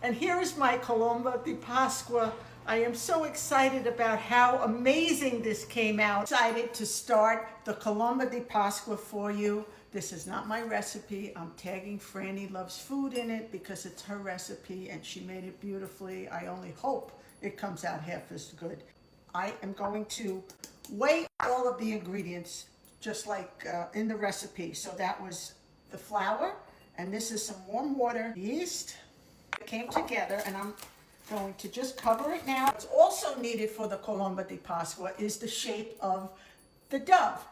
And here is my Colomba di Pasqua. I am so excited about how amazing this came out. Excited to start the Colomba di Pasqua for you. This is not my recipe. I'm tagging Franny Loves Food in it because it's her recipe and she made it beautifully. I only hope it comes out half as good. I am going to weigh all of the ingredients just like in the recipe. So that was the flour, and this is some warm water, yeast. It came together, and I'm going to just cover it now. What's also needed for the Colomba di Pasqua is the shape of the dove,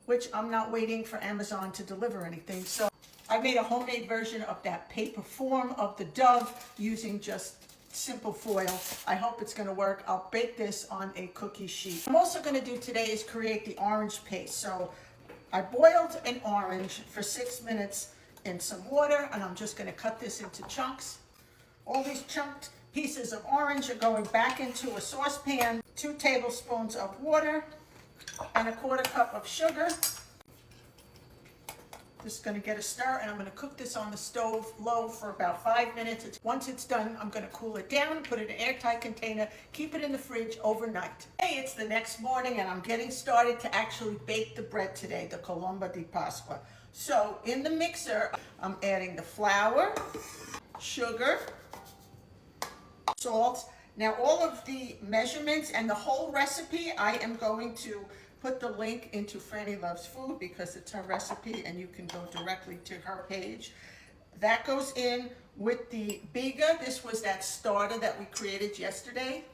which I'm not waiting for Amazon to deliver anything. So I made a homemade version of that paper form of the dove using just simple foil. I hope it's going to work. I'll bake this on a cookie sheet. What I'm also going to do today is create the orange paste. So I boiled an orange for 6 minutes in some water, and I'm just going to cut this into chunks. All these chunked pieces of orange are going back into a saucepan. 2 tablespoons of water and a 1/4 cup of sugar. Just going to get a stir, and I'm going to cook this on the stove low for about 5 minutes. Once it's done, I'm going to cool it down, put it in an airtight container, keep it in the fridge overnight. Hey, it's the next morning, and I'm getting started to actually bake the bread today, the Colomba di Pasqua. So in the mixer, I'm adding the flour, sugar, salt. Now all of the measurements and the whole recipe, I am going to put the link into Franny Loves Food because it's her recipe and you can go directly to her page. That goes in with the biga. This was that starter that we created yesterday.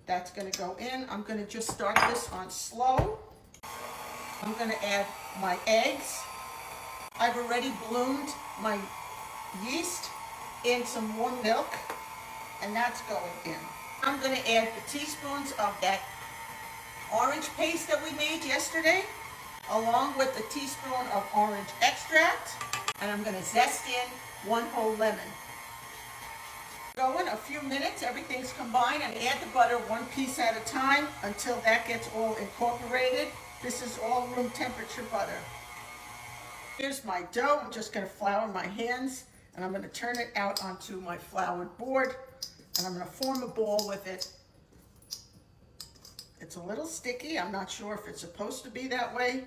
That's going to go in. I'm going to just start this on slow. I'm going to add my eggs. I've already bloomed my yeast in some warm milk, and that's going in. I'm going to add the teaspoons of that orange paste that we made yesterday, along with a teaspoon of orange extract, and I'm going to zest in 1 whole lemon. Go in a few minutes, everything's combined, and add the butter 1 piece at a time until that gets all incorporated. This is all room temperature butter. Here's my dough. I'm just going to flour my hands, and I'm going to turn it out onto my floured board, and I'm going to form a ball with it. It's a little sticky. I'm not sure if it's supposed to be that way,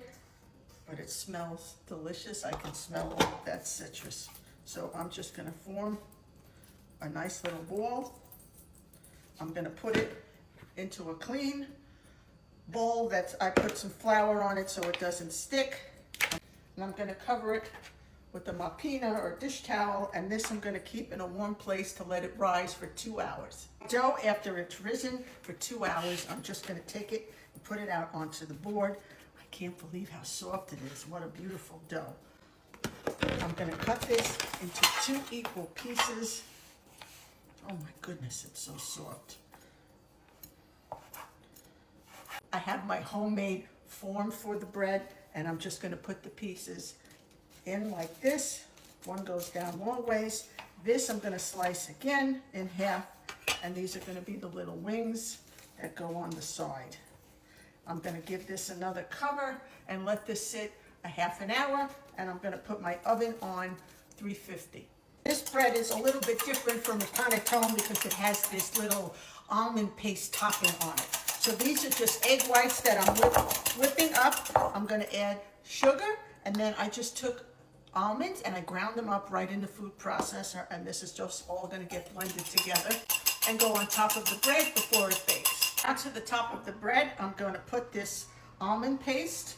but it smells delicious. I can smell all that citrus. So I'm just going to form a nice little ball. I'm going to put it into a clean bowl that I put some flour on it so it doesn't stick. And I'm going to cover it with a mapina or dish towel, and this I'm going to keep in a warm place to let it rise for 2 hours. Dough, after it's risen for 2 hours, I'm just going to take it and put it out onto the board. I can't believe how soft it is. What a beautiful dough. I'm going to cut this into 2 equal pieces. Oh my goodness, it's so soft. I have my homemade form for the bread, and I'm just going to put the pieces in like this. One goes down long ways. This I'm going to slice again in half, and these are going to be the little wings that go on the side. I'm going to give this another cover and let this sit a half an hour, and I'm going to put my oven on 350. This bread is a little bit different from the panettone because it has this little almond paste topping on it. So these are just egg whites that I'm whipping up. I'm going to add sugar, and then I just took almonds and I ground them up right in the food processor, and this is just all going to get blended together and go on top of the bread before it bakes. Now to the top of the bread, I'm going to put this almond paste.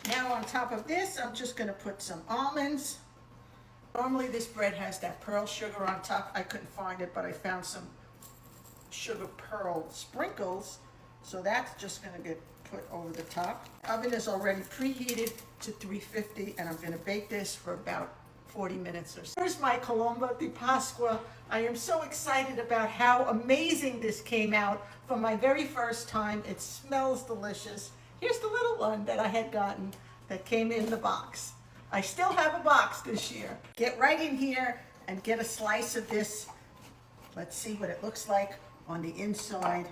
Now on top of this, I'm just going to put some almonds. Normally this bread has that pearl sugar on top. I couldn't find it, but I found some sugar pearl sprinkles, so that's just going to get put over the top. Oven is already preheated to 350, and I'm going to bake this for about 40 minutes or so. Here's my Colomba di Pasqua. I am so excited about how amazing this came out for my very first time. It smells delicious. Here's the little one that I had gotten that came in the box. I still have a box this year. Get right in here and get a slice of this. Let's see what it looks like on the inside.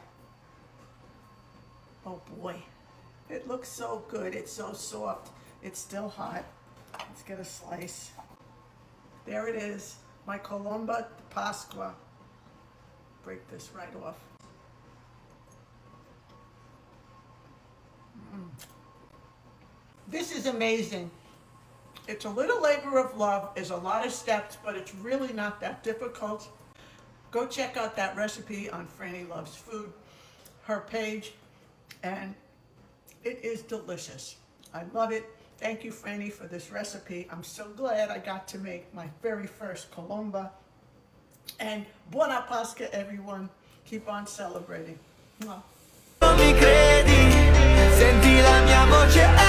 Oh boy, it looks so good. It's so soft. It's still hot. Let's get a slice. There it is. my Colomba di Pasqua. Break this right off. This is amazing. It's a little labor of love. There's a lot of steps, but it's really not that difficult. Go check out that recipe on Franny Loves Food, her page, and it is delicious. I love it. Thank you, Franny, for this recipe. I'm so glad I got to make my very first Colomba. And buona Pasqua, everyone. Keep on celebrating. Mwah. Non mi credi, senti la mia voce.